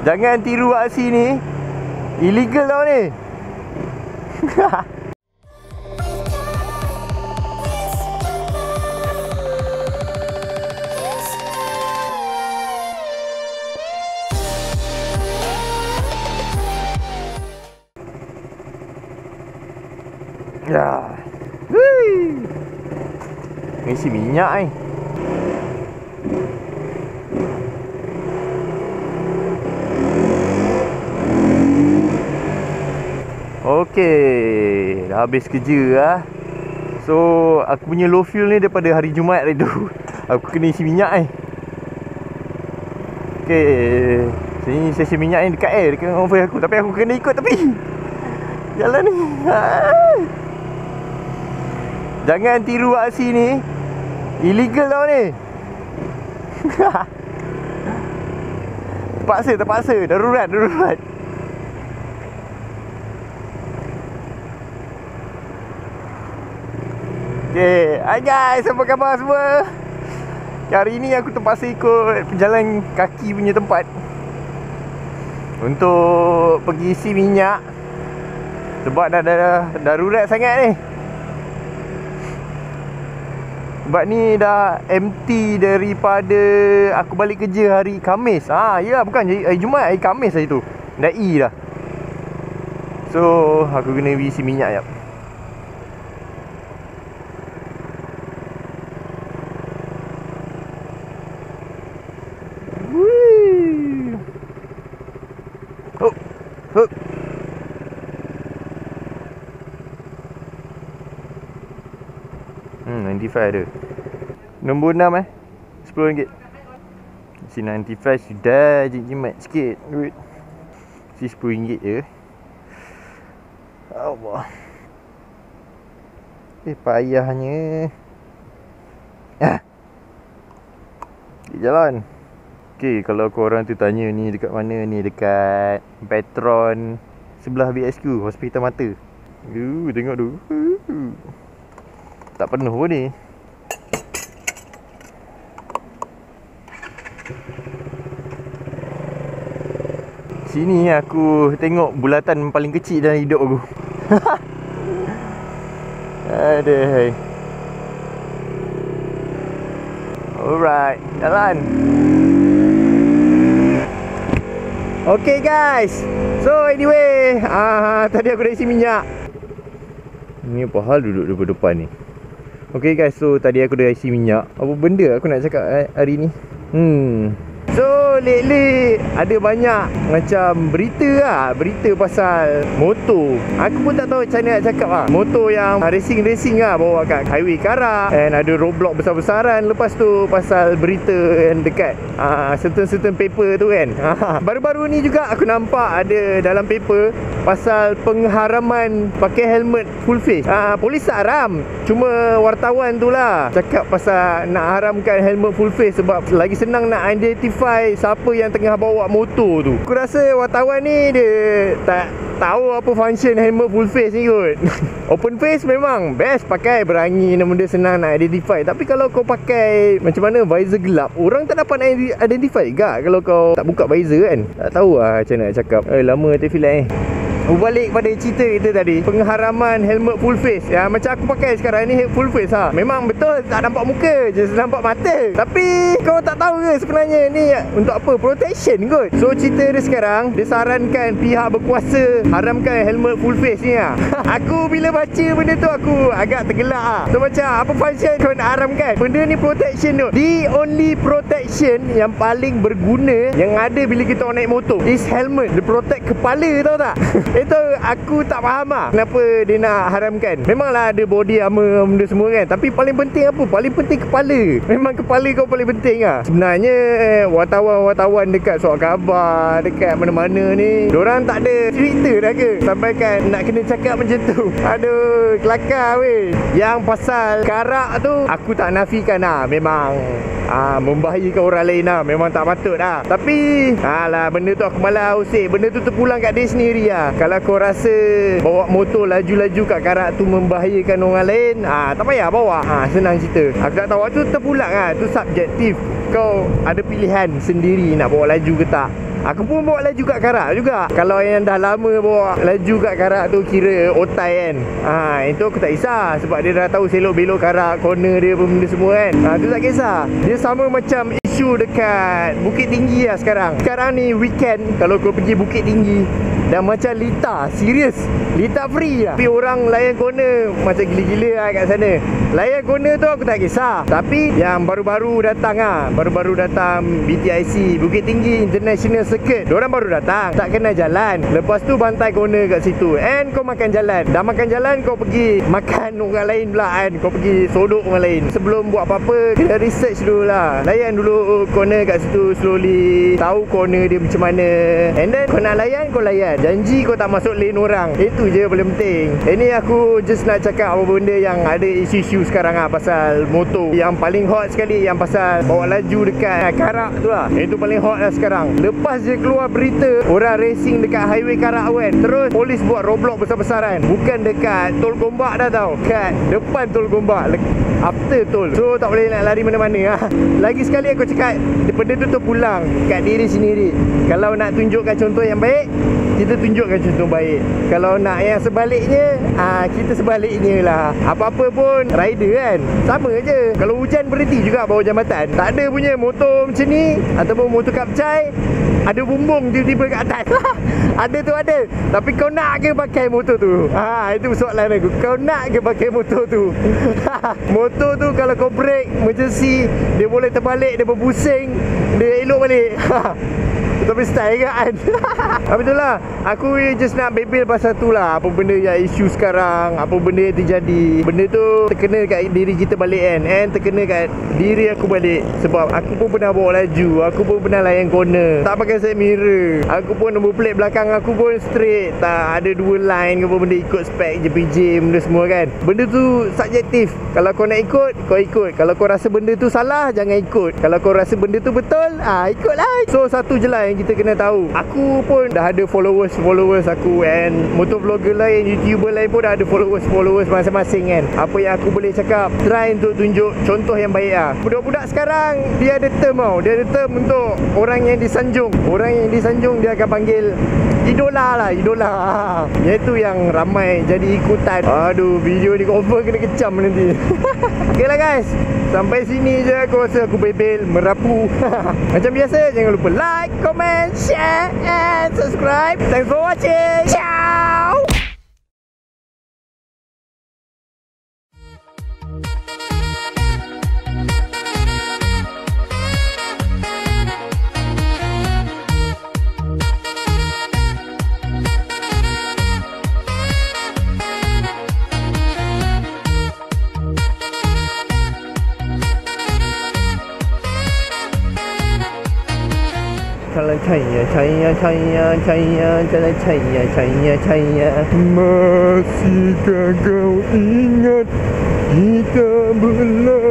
Jangan tiru aksi ni. Illegal tau ni. Ya. Wih. Isi minyak ni. Okey, dah habis kerja lah. So, aku punya low fuel ni daripada hari Jumaat tadi tu. Aku kena isi minyak ni. Okey, sini stesen minyak ni dekat dekat office aku. Tapi aku kena ikut tepi jalan ni. Jangan tiru aksi ni. Illegal tau ni. Terpaksa, darurat. Okay, hi guys, apa khabar semua? Hari ni aku terpaksa ikut berjalan kaki punya tempat untuk pergi isi minyak. Sebab dah darurat sangat ni. Sebab ni dah empty daripada aku balik kerja hari Khamis. Ya, bukan hari Jumaat, hari Khamis hari tu. Dah dah. So, aku kena isi minyak jap. Hup. 95 ada. Nombor 6 RM10. Si 95 sudah jimat sikit duit. Si RM10 je. Allah. Payahnya. Di jalan. Okay, kalau korang tu tanya ni dekat mana ni, dekat Petron sebelah BSQ, Hospital Mata. Tengok tu. Tak penuh pun ni. Sini aku tengok bulatan paling kecil dalam hidup aku. Aduh. Alright, jalan. Okay guys. So anyway, tadi aku dah isi minyak. Ni apa hal duduk depan ni? Okay guys, so tadi aku dah isi minyak. Apa benda aku nak cakap hari ni? So lately ada banyak macam berita pasal motor. Aku pun tak tahu macam mana nak cakap motor yang racing bawa kat highway Karak, and ada roadblock besar-besaran. Lepas tu pasal berita yang dekat certain paper tu kan. Baru-baru ni juga aku nampak ada dalam paper pasal pengharaman pakai helmet full face. Polis tak haram, cuma wartawan tu lah cakap pasal nak haramkan helmet full face sebab lagi senang nak identify siapa yang tengah bawa motor tu. Aku rasa wartawan ni dia tak tahu apa function helmet full face ni kot. Open face memang best pakai, berangi benda senang nak identify. Tapi kalau kau pakai macam mana visor gelap, orang tak dapat nak identify gak kalau kau tak buka visor kan. Tak tahu macam mana nak cakap. Lama tak feel balik pada cerita kita tadi, pengharaman helmet full face. Macam aku pakai sekarang ni full face memang betul tak nampak muka je, nampak mata. Tapi kau tak tahu ke sebenarnya ni untuk apa? Protection kot. So cerita dia sekarang, dia sarankan pihak berkuasa haramkan helmet full face ni Aku bila baca benda tu aku agak tergelak So macam apa function kau nak haramkan? Benda ni protection tu. The only protection yang paling berguna yang ada bila kita naik motor is helmet. Dia protect kepala, tahu tak? Itu aku tak faham kenapa dia nak haramkan. Memanglah ada body armor benda semua kan, tapi paling penting apa? Paling penting kepala. Memang kepala kau paling penting Sebenarnya wartawan-wartawan dekat surat khabar, dekat mana-mana ni, diorang tak ada cerita dah ke sampai kan nak kena cakap macam tu. Aduh, kelakar weh. Yang pasal Karak tu aku tak nafikan memang membahayakan orang lain memang tak patut Tapi benda tu aku malah usik. Benda tu terpulang kat dia sendiri Kalau kau rasa bawa motor laju-laju kat Karak tu membahayakan orang lain, tak payah bawa. Senang cerita. Aku tak tahu tu terpulang tu subjektif. Kau ada pilihan sendiri nak bawa laju ke tak. Aku pun bawa laju kat Karak juga. Kalau yang dah lama bawa laju kat Karak tu kira otai kan. Itu aku tak kisah. Sebab dia dah tahu selok belok Karak, corner dia pun benda semua kan. Tu tak kisah. Dia sama macam isu dekat Bukit Tinggi lah sekarang. Sekarang ni weekend, kalau kau pergi Bukit Tinggi dah macam Lita. Serius, Lita free lah. Tapi orang layan corner macam gila-gila lah kat sana. Layan corner tu aku tak kisah. Tapi yang baru-baru datang lah, baru-baru datang BTIC, Bukit Tinggi International Circuit, diorang baru datang, tak kena jalan. Lepas tu bantai corner kat situ, and kau makan jalan. Dah makan jalan, kau pergi makan orang lain pula kan. Kau pergi sodok orang lain. Sebelum buat apa-apa, kena research dulu lah. Layan dulu corner kat situ slowly, tahu corner dia macam mana. And then kau nak layan, kau layan. Janji kau tak masuk lane orang. Itu je paling penting. Ini aku just nak cakap apa benda yang ada isu-isu sekarang lah pasal motor. Yang paling hot sekali yang pasal bawa laju dekat Karak tu lah. Itu paling hot lah sekarang. Lepas je keluar berita orang racing dekat highway Karak kan, terus polis buat roadblock besar-besaran. Bukan dekat tol Gombak dah tau, kat depan tol Gombak, after tol. So tak boleh nak lari mana-mana lah. Lagi sekali aku cakap, benda tu terpulang kat diri sendiri. Kalau nak tunjukkan contoh yang baik, kita tunjukkan contoh baik. Kalau nak yang sebaliknya, kita sebaliknya lah. Apa-apa pun rider kan, sama je. Kalau hujan berhenti juga bawah jambatan. Tak ada punya motor macam ni ataupun motor kapcai ada bumbung tiba-tiba kat atas. Ada tu ada. Tapi kau nak ke pakai motor tu? Itu soalan aku. Kau nak ke pakai motor tu? Motor tu kalau kau break emergency, dia boleh terbalik, dia berpusing, dia elok balik. Tapi style kan. Tapi itulah, aku just nak bebel pasal tu lah. Apa benda yang isu sekarang, apa benda yang terjadi. Benda tu terkena kat diri kita balik kan, and terkena kat diri aku balik. Sebab aku pun pernah bawa laju, aku pun pernah layan corner, tak pakai side mirror. Aku pun nombor plate belakang aku pun straight, tak ada dua line ke apa benda, ikut spek JPJ benda semua kan. Benda tu subjektif. Kalau kau nak ikut, kau ikut. Kalau kau rasa benda tu salah, jangan ikut. Kalau kau rasa benda tu betul, ikutlah. So satu je lah yang kita kena tahu. Aku pun dah ada followers aku, and motovlogger lain, YouTuber lain pun dah ada followers masing-masing kan. Apa yang aku boleh cakap, try untuk tunjuk contoh yang baik lah. Budak-budak sekarang dia ada term tau. Dia ada term untuk orang yang disanjung. Orang yang disanjung dia akan panggil idola lah, idola. Iaitu yang ramai jadi ikutan. Aduh, video ni cover kena kecam nanti. Okay lah guys, sampai sini je aku rasa aku bebel merapu. Macam biasa, jangan lupa like, comment, share and subscribe. Thanks for watching. Ciao. Cahaya masihkah kau ingat kita belum